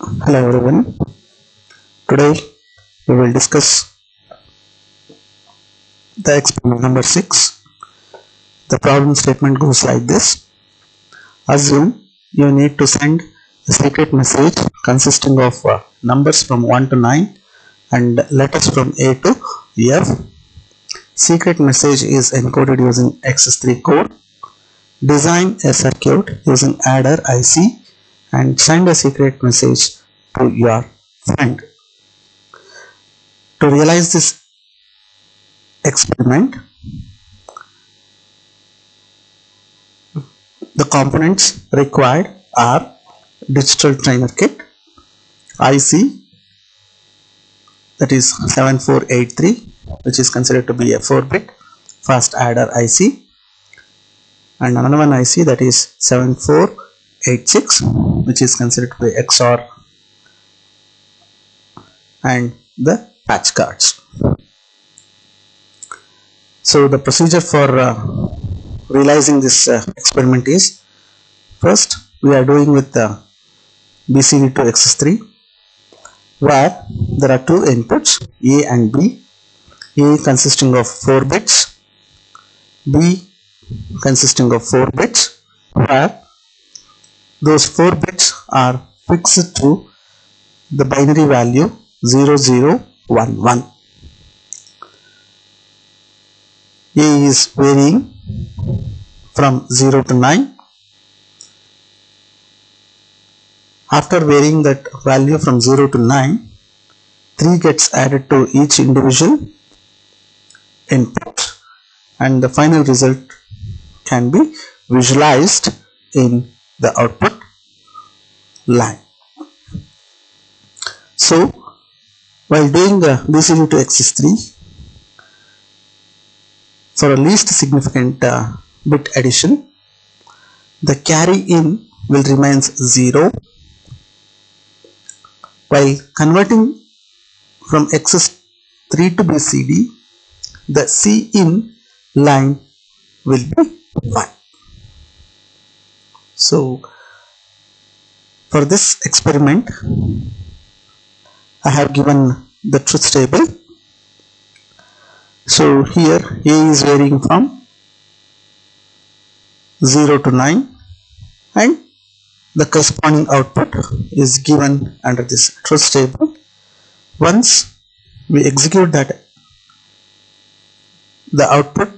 Hello everyone. Today we will discuss the experiment number 6. The problem statement goes like this. Assume you need to send a secret message consisting of numbers from 1 to 9 and letters from A to F. Secret message is encoded using XS3 code. Design a circuit using adder IC and send a secret message to your friend. To realize this experiment, the components required are digital trainer kit, IC that is 7483 which is considered to be a 4-bit fast adder IC, and another one IC that is 7486 which is considered to be XOR, and the patch cards. So the procedure for realizing this experiment is, first we are doing with the BCD to XS3 where there are two inputs A and B, A consisting of 4 bits, B consisting of 4 bits, where those 4 bits are fixed to the binary value 0011. A is varying from 0 to 9. After varying that value from 0 to 9, 3 gets added to each individual input and the final result can be visualized in the output line. So while doing the BCD to XS3, for a least significant bit addition, the carry in will remain 0, while converting from XS3 to BCD, the C in line will be 1. So for this experiment, I have given the truth table. So here A is varying from 0 to 9 and the corresponding output is given under this truth table. Once we execute that, the output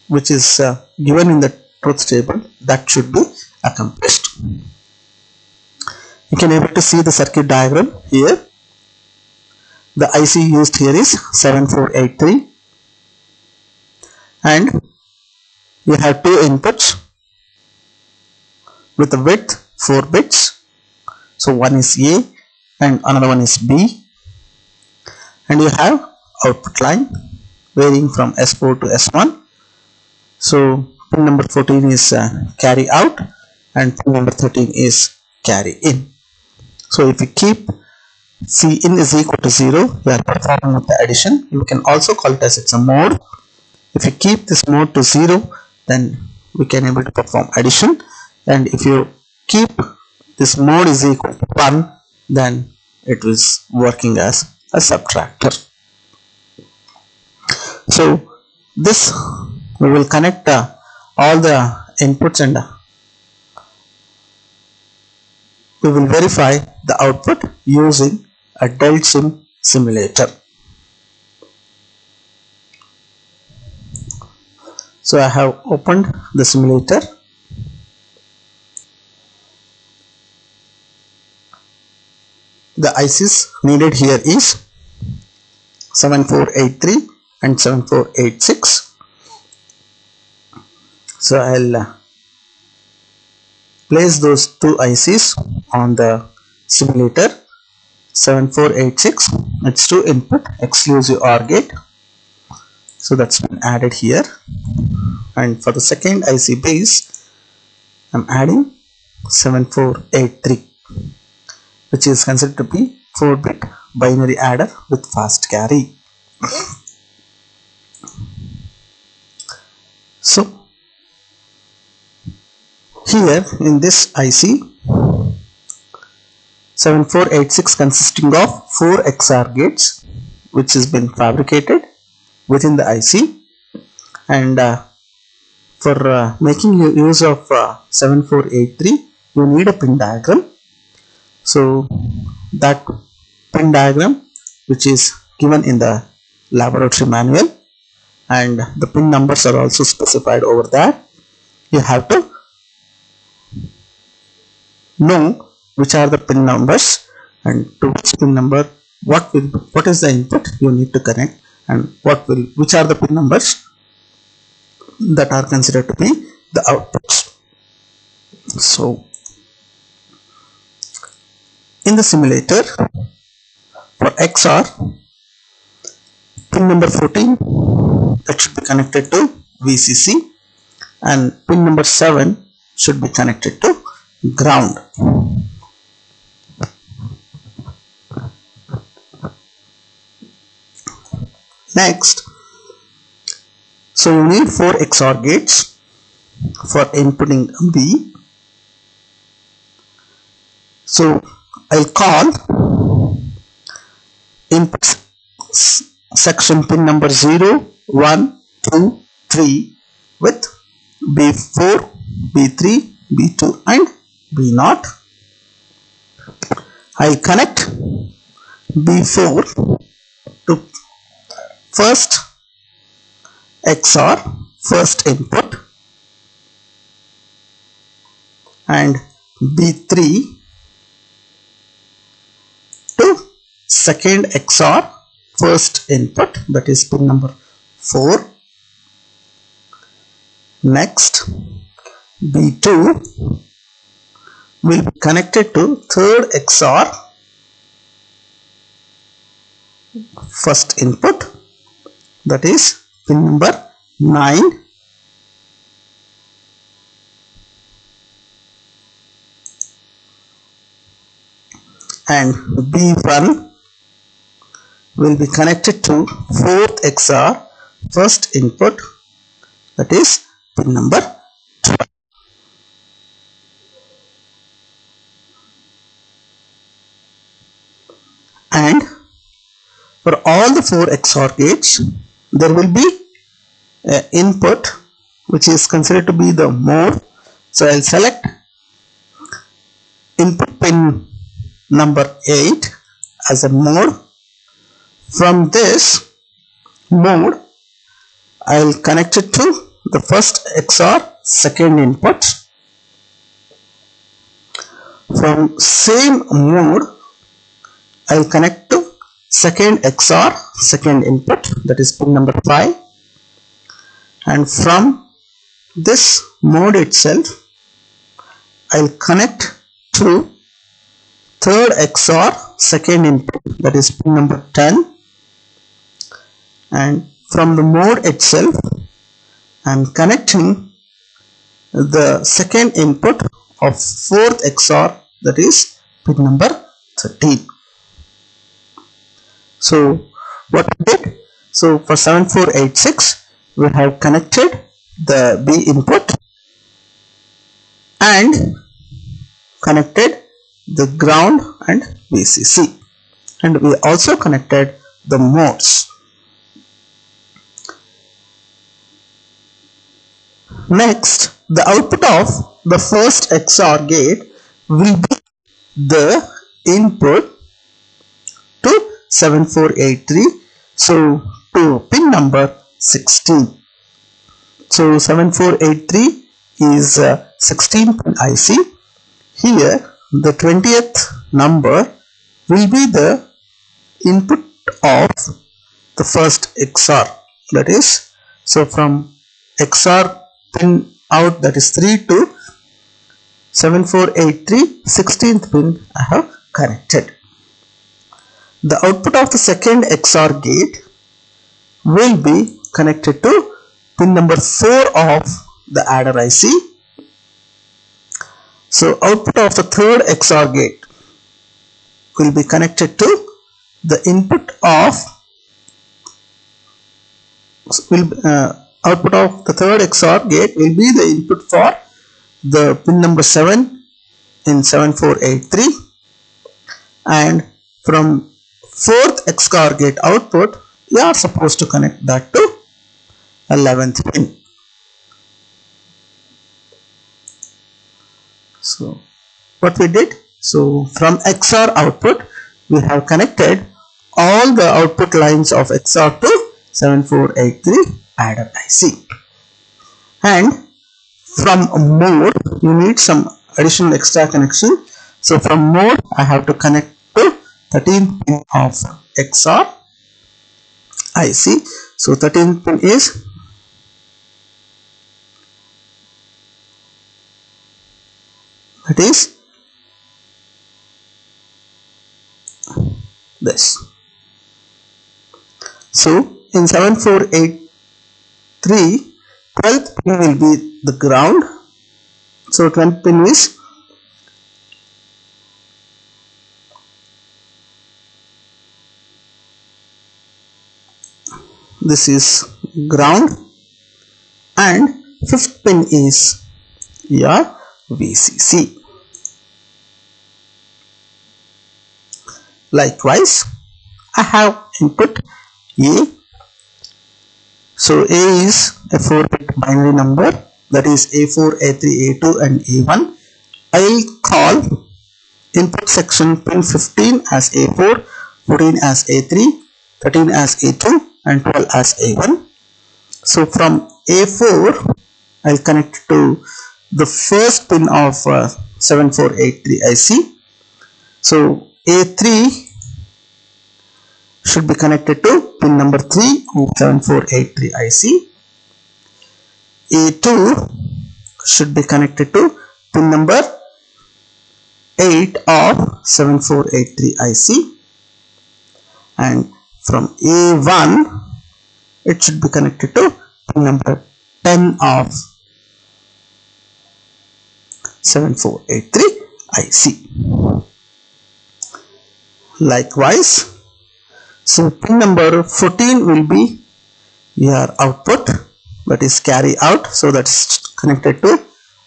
which is given in the truth table, that should be accomplished. You can able to see the circuit diagram here. The IC used here is 7483 and you have two inputs with a width 4 bits. So one is A and another one is B, and you have output line varying from S4 to S1. So pin number 14 is carry out and pin number 13 is carry in. So if you keep C in is equal to 0, you are performing with the addition. You can also call it as it's a mode. If you keep this mode to 0, then we can able to perform addition, and if you keep this mode is equal to 1, then it is working as a subtractor. So this we will connect all the inputs and we will verify the output using a DeltSim simulator. So I have opened the simulator. The ICs needed here is 7483 and 7486. So I'll place those two ICs on the simulator. 7486, it's 2 input exclusive OR gate, so that's been added here. And for the second IC base, I'm adding 7483, which is considered to be 4-bit binary adder with fast carry. So here in this IC, 7486 consisting of 4 XOR gates which has been fabricated within the IC, and for making use of 7483 you need a pin diagram. So that pin diagram which is given in the laboratory manual, and the pin numbers are also specified over there. You have to know which are the pin numbers, and to which pin number what is the input you need to connect, and which are the pin numbers that are considered to be the outputs. So in the simulator for XOR, pin number 14 that should be connected to VCC, and pin number 7 should be connected to ground. Next, so you need 4 XOR gates for inputting B. So I'll call input section pin number 0, 1, 2, 3 with B4, B3, B2 and B0. I'll connect B4 to first XOR, first input, and B3 to second XOR, first input, that is pin number 4. Next, B2 will be connected to third XOR, first input, that is pin number 9. And B1 will be connected to fourth XOR, first input, that is pin number 12. And for all the 4 XOR gates, there will be an input which is considered to be the mode. So I'll select input pin number 8 as a mode. From this mode, I'll connect it to the first XOR, second input. From same mode, I'll connect to second XOR, second input, that is pin number 5. And from this mode itself, I'll connect to third XOR, second input, that is pin number 10. And from the mode itself, I'm connecting the second input of fourth XOR, that is pin number 13. So what we did, so for 7486 we have connected the B input and connected the ground and VCC, and we also connected the modes. Next, the output of the first XOR gate will be the input to 7483, so to pin number 16. So 7483 is 16 pin IC. Here the 20th number will be the input of the first XOR, that is, so from XOR pin out, that is 3 to 7483 16th pin I have connected. The output of the second XOR gate will be connected to pin number 4 of the adder IC. So output of the third XOR gate will be connected to the input of output of the third XOR gate will be the input for the pin number 7 in 7483, and from 4th XOR gate output you are supposed to connect that to 11th pin. So what we did, so from XOR output we have connected all the output lines of XOR to 7483 adder IC, and from mode you need some additional extra connection. So from mode I have to connect to 13th pin of XOR IC. So 13th pin is this. So in 7483 12th pin will be the ground. So 12th pin is this is ground, and 5th pin is your VCC. Likewise, I have input A. So A is a 4-bit binary number, that is A4, A3, A2 and A1. I will call input section pin 15 as A4, 14 as A3, 13 as A2 and 12 as A1. So from A4 I will connect to the first pin of 7483 IC. So A3 should be connected to pin number 3 of 7483 IC. A2 should be connected to pin number 8 of 7483 IC, and from A1 it should be connected to pin number 10 of 7483 IC. Likewise, so pin number 14 will be your output, that is carry out, so that's connected to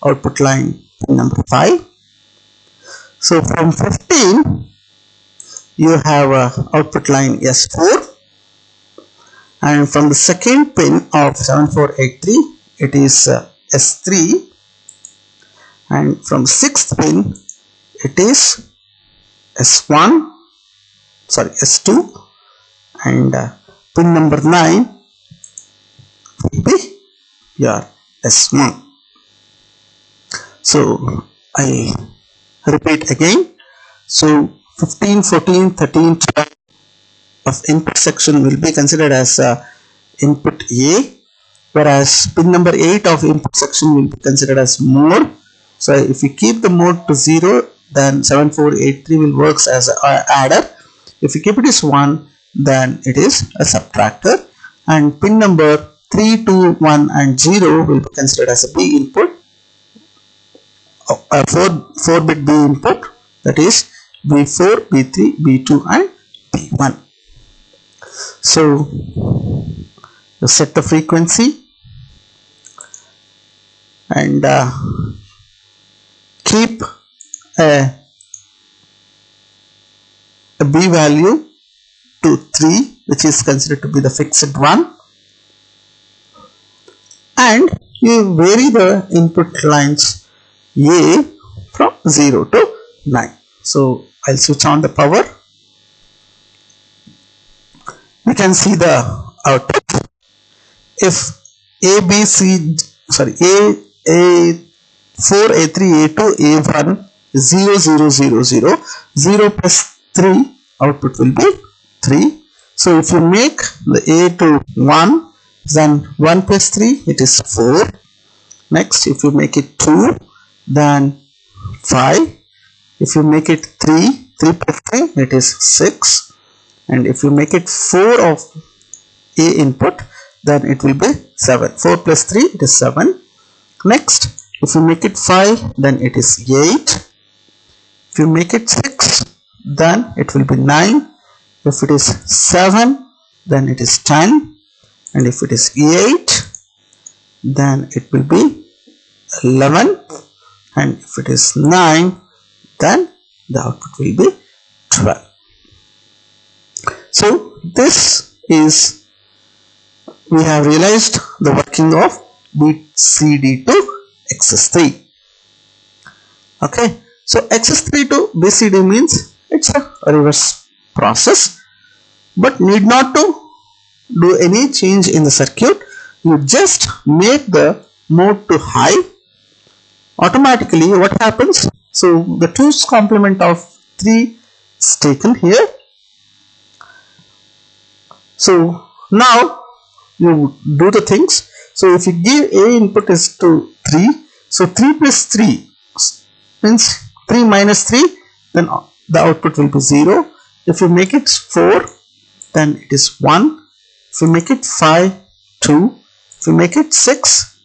output line pin number 5. So from 15 you have output line S4, and from the second pin of 7483 it is S3, and from 6th pin it is S1, sorry S2, and pin number 9 will be your S1. So I repeat again. So 15, 14, 13, 12 of input section will be considered as input A, whereas pin number 8 of input section will be considered as mode. So if you keep the mode to 0, then 7483 will work as an adder. If you keep it as 1, then it is a subtractor, and pin number 3, 2, 1 and 0 will be considered as a B input, a 4-bit B input, that is B4, B3, B2 and B1. So you set the frequency and keep a B value to 3, which is considered to be the fixed one, and you vary the input lines A from 0 to 9. So I'll switch on the power. We can see the output. If A, B, C, sorry, A4, A3, A2, A1 is 0, 0, 0, 0, 0 plus 3, output will be 3. So if you make the A to 1, then 1 plus 3, it is 4. Next, if you make it 2, then 5. If you make it 3, 3 plus 3, it is 6. And if you make it 4 of A input, then it will be 7. 4 plus 3, it is 7. Next, if you make it 5, then it is 8. If you make it 6, then it will be 9. If it is 7, then it is 10. And if it is 8, then it will be 11. And if it is 9, then the output will be 12. So this is, we have realized the working of BCD to XS3. Okay, so XS3 to BCD means it's a reverse process, but need not to do any change in the circuit. You just make the mode to high. Automatically what happens? So the 2's complement of 3 is taken here. So now you do the things. So if you give A input is to 3, so 3 plus 3 means 3 minus 3, then the output will be 0. If you make it 4, then it is 1. If you make it 5, 2. If you make it 6,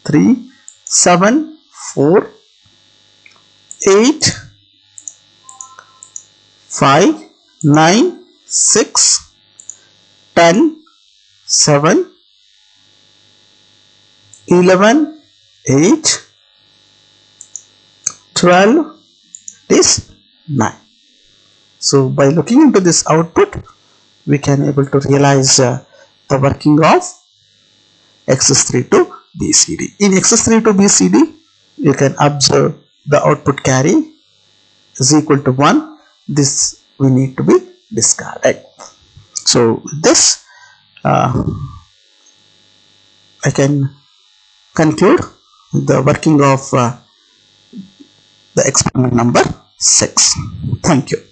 3, 7, 4, 8, 5, 9, 6, 10, 7, 11, 8, 12, is 9. So by looking into this output, we can able to realize the working of XS3 to BCD. In XS3 to BCD, you can observe the output carry is equal to 1. This we need to be discarded. So this I can conclude the working of the experiment number 6. Thank you.